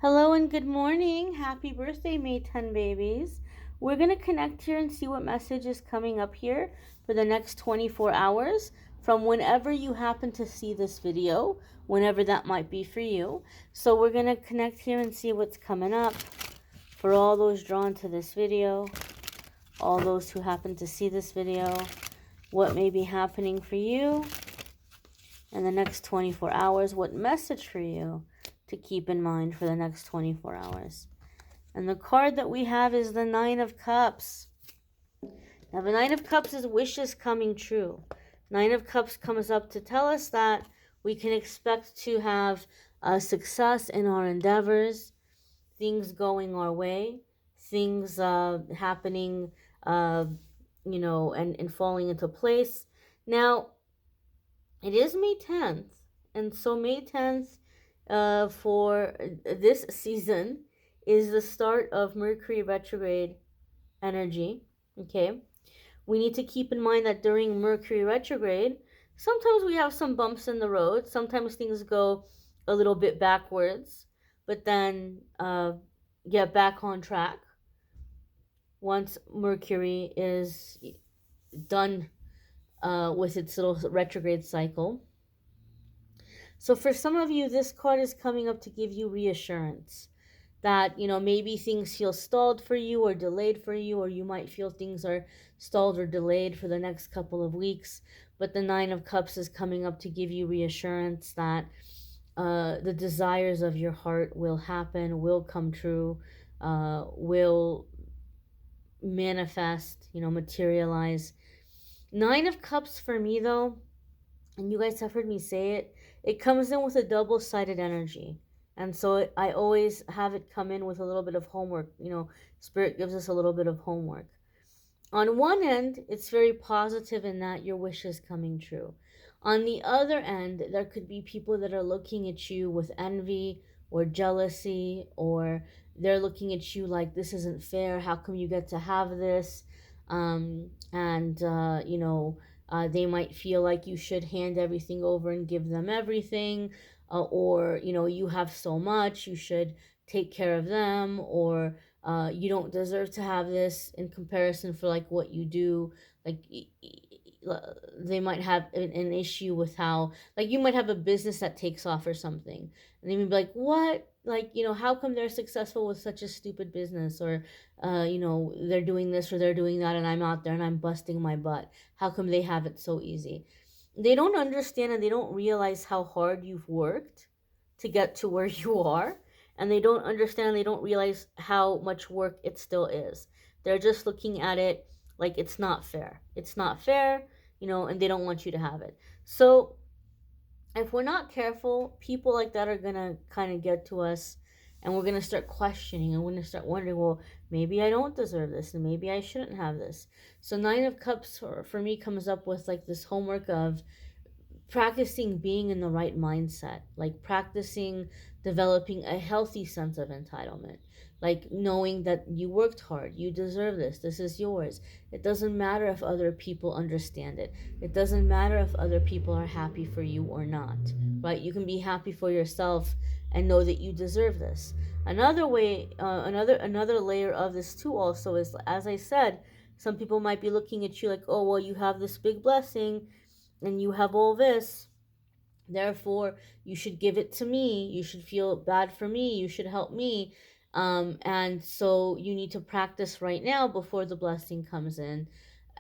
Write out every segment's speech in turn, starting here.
Hello and good morning. Happy birthday, May 10 babies. We're going to connect here and see what message is coming up here for the next 24 hours from whenever you happen to see this video, whenever that might be for you. So we're going to connect here and see what's coming up for all those drawn to this video, all those who happen to see this video, what may be happening for you in the next 24 hours, what message for you to keep in mind for the next 24 hours. And the card that we have is the Nine of Cups. Now, the Nine of Cups is wishes coming true. Nine of Cups comes up to tell us that we can expect to have success in our endeavors, things going our way, things happening, and falling into place. Now, it is May 10th, and so May 10th for this season is the start of Mercury retrograde energy. Okay, we need to keep in mind that during Mercury retrograde, sometimes we have some bumps in the road. Sometimes things go a little bit backwards, but then get back on track once Mercury is done with its little retrograde cycle. So for some of you, this card is coming up to give you reassurance that, maybe things feel stalled for you or delayed for you, or you might feel things are stalled or delayed for the next couple of weeks. But the Nine of Cups is coming up to give you reassurance that the desires of your heart will happen, will come true, will manifest, materialize. Nine of Cups for me, though, and you guys have heard me say it, it comes in with a double-sided energy. And so I always have it come in with a little bit of homework. Spirit gives us a little bit of homework. On one end, it's very positive in that your wish is coming true. On the other end, there could be people that are looking at you with envy or jealousy, or they're looking at you like, this isn't fair. How come you get to have this? They might feel like you should hand everything over and give them everything, or you have so much, you should take care of them, or you don't deserve to have this in comparison for like what you do. Like they might have an issue with how, like, you might have a business that takes off or something, and they may be like, what, like, how come they're successful with such a stupid business, or they're doing this or they're doing that, and I'm out there and I'm busting my butt. How come they have it so easy? They don't understand, and they don't realize how hard you've worked to get to where you are, and they don't understand, they don't realize how much work it still is. They're just looking at it like it's not fair. It's not fair, and they don't want you to have it. So if we're not careful, people like that are going to kind of get to us, and we're going to start questioning, and we're going to start wondering, well, maybe I don't deserve this, and maybe I shouldn't have this. So Nine of Cups for me comes up with like this homework of practicing being in the right mindset, like practicing developing a healthy sense of entitlement, like knowing that you worked hard, you deserve this is yours. It doesn't matter if other people understand it. It doesn't matter if other people are happy for you or not, right? You can be happy for yourself and know that you deserve this. Another way, another layer of this too also is, as I said, some people might be looking at you like, oh, well, you have this big blessing and you have all this, therefore you should give it to me, you should feel bad for me, you should help me, and so you need to practice right now before the blessing comes in,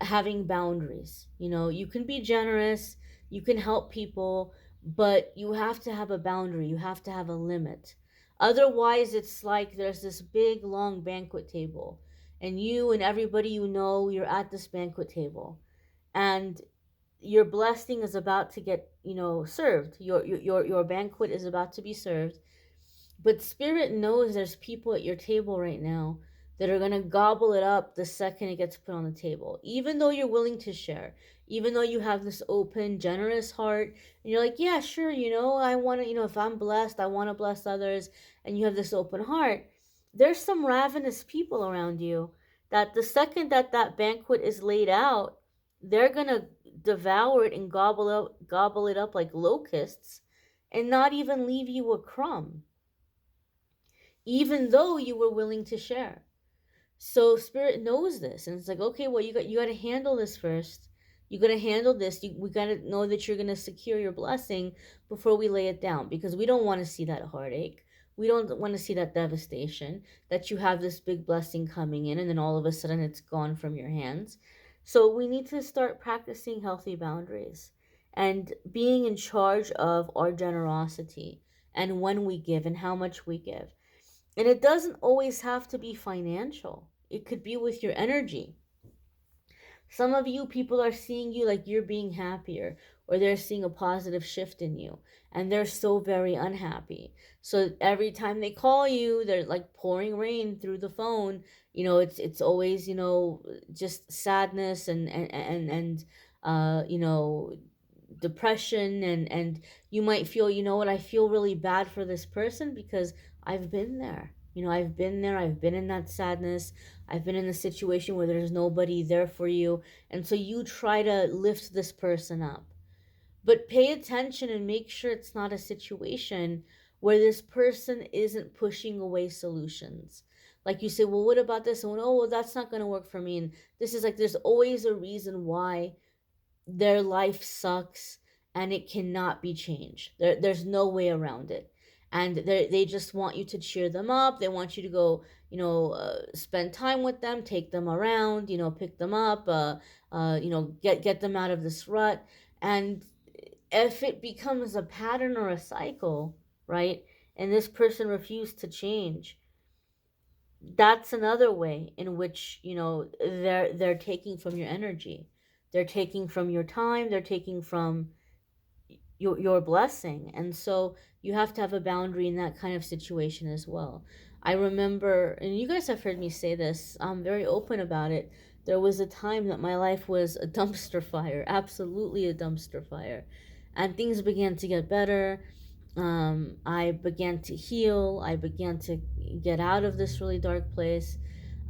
having boundaries. You can be generous, you can help people, but you have to have a boundary, you have to have a limit. Otherwise, it's like there's this big long banquet table, and you and everybody you're at this banquet table, and your blessing is about to get served, your banquet is about to be served, but spirit knows there's people at your table right now that are going to gobble it up the second it gets put on the table, even though you're willing to share, even though you have this open generous heart, and you're like, yeah, sure, I want to, if I'm blessed, I want to bless others, and you have this open heart. There's some ravenous people around you that the second that banquet is laid out, they're gonna devour it and gobble it up like locusts, and not even leave you a crumb. even though you were willing to share. So spirit knows this, and it's like, okay, well, you got to handle this first. You got to handle this. We got to know that you're going to secure your blessing before we lay it down, because we don't want to see that heartache. We don't want to see that devastation, that you have this big blessing coming in and then all of a sudden it's gone from your hands. So we need to start practicing healthy boundaries and being in charge of our generosity and when we give and how much we give. And it doesn't always have to be financial. It could be with your energy. Some of you, people are seeing you like you're being happier, or they're seeing a positive shift in you, and they're so very unhappy. So every time they call you, they're like pouring rain through the phone. It's always, just sadness and depression, and you might feel, what, I feel really bad for this person because I've been there. I've been there. I've been in that sadness. I've been in a situation where there's nobody there for you. And so you try to lift this person up. But pay attention and make sure it's not a situation where this person isn't pushing away solutions. Like you say, well, what about this? And oh, well, that's not going to work for me. And this is like, there's always a reason why their life sucks and it cannot be changed. There's no way around it. And they just want you to cheer them up. They want you to go, spend time with them, take them around, pick them up, get them out of this rut. And if it becomes a pattern or a cycle, right, and this person refused to change, that's another way in which they're taking from your energy, they're taking from your time, they're taking from your blessing. And so you have to have a boundary in that kind of situation as well. I remember, and you guys have heard me say this, I'm very open about it, there was a time that my life was a dumpster fire, absolutely a dumpster fire, and things began to get better. I began to heal. I began to get out of this really dark place.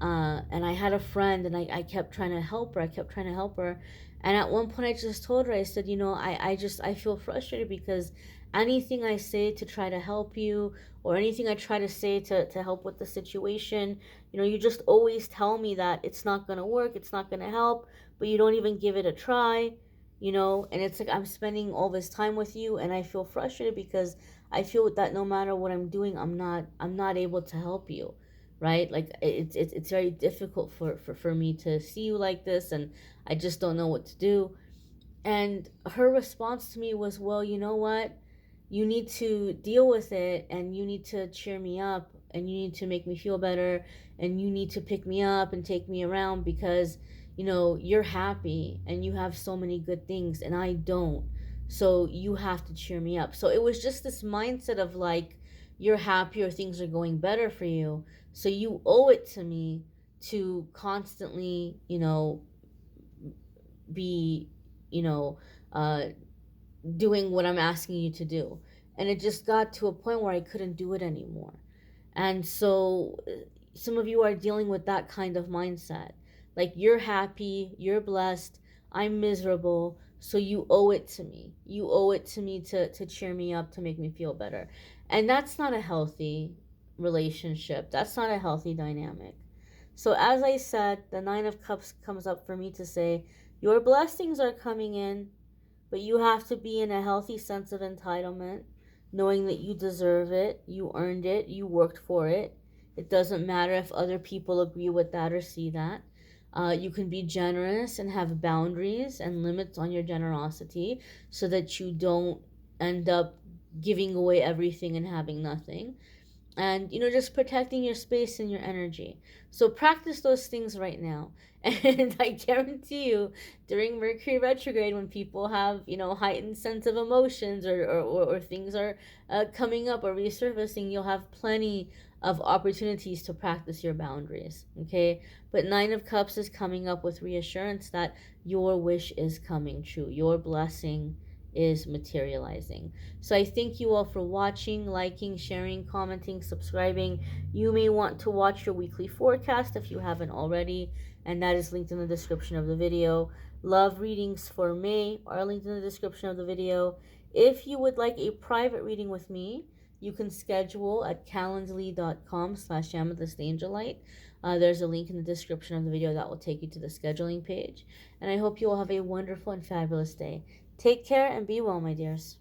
And I had a friend, and I kept trying to help her. I kept trying to help her. And at one point, I just told her, I said, I feel frustrated because anything I say to try to help you, or anything I try to say to help with the situation, you just always tell me that it's not going to work, it's not going to help, but you don't even give it a try. And it's like I'm spending all this time with you, and I feel frustrated because I feel that no matter what I'm doing, I'm not able to help you, right? Like it's very difficult for me to see you like this, and I just don't know what to do. And her response to me was, well, you know what, you need to deal with it, and you need to cheer me up, and you need to make me feel better, and you need to pick me up and take me around because you're happy and you have so many good things and I don't. So you have to cheer me up. So it was just this mindset of like, you're happy or things are going better for you. So you owe it to me to constantly, be, you know, uh, doing what I'm asking you to do. And it just got to a point where I couldn't do it anymore. And so some of you are dealing with that kind of mindset. Like you're happy, you're blessed, I'm miserable, so you owe it to me. You owe it to me to cheer me up, to make me feel better. And that's not a healthy relationship. That's not a healthy dynamic. So as I said, the 9 of Cups comes up for me to say, your blessings are coming in, but you have to be in a healthy sense of entitlement, knowing that you deserve it, you earned it, you worked for it. It doesn't matter if other people agree with that or see that. You can be generous and have boundaries and limits on your generosity so that you don't end up giving away everything and having nothing. And just protecting your space and your energy. So practice those things right now. And I guarantee you, during Mercury retrograde, when people have heightened sense of emotions, or things are coming up or resurfacing, you'll have plenty of opportunities to practice your boundaries. Okay, but 9 of Cups is coming up with reassurance that your wish is coming true, your blessing is materializing. So I thank you all for watching, liking, sharing, commenting, subscribing. You may want to watch your weekly forecast if you haven't already, and that is linked in the description of the video. Love readings for May are linked in the description of the video. If you would like a private reading with me, you can schedule at calendly.com/amethystangelite. There's a link in the description of the video that will take you to the scheduling page. And I hope you all have a wonderful and fabulous day. Take care and be well, my dears.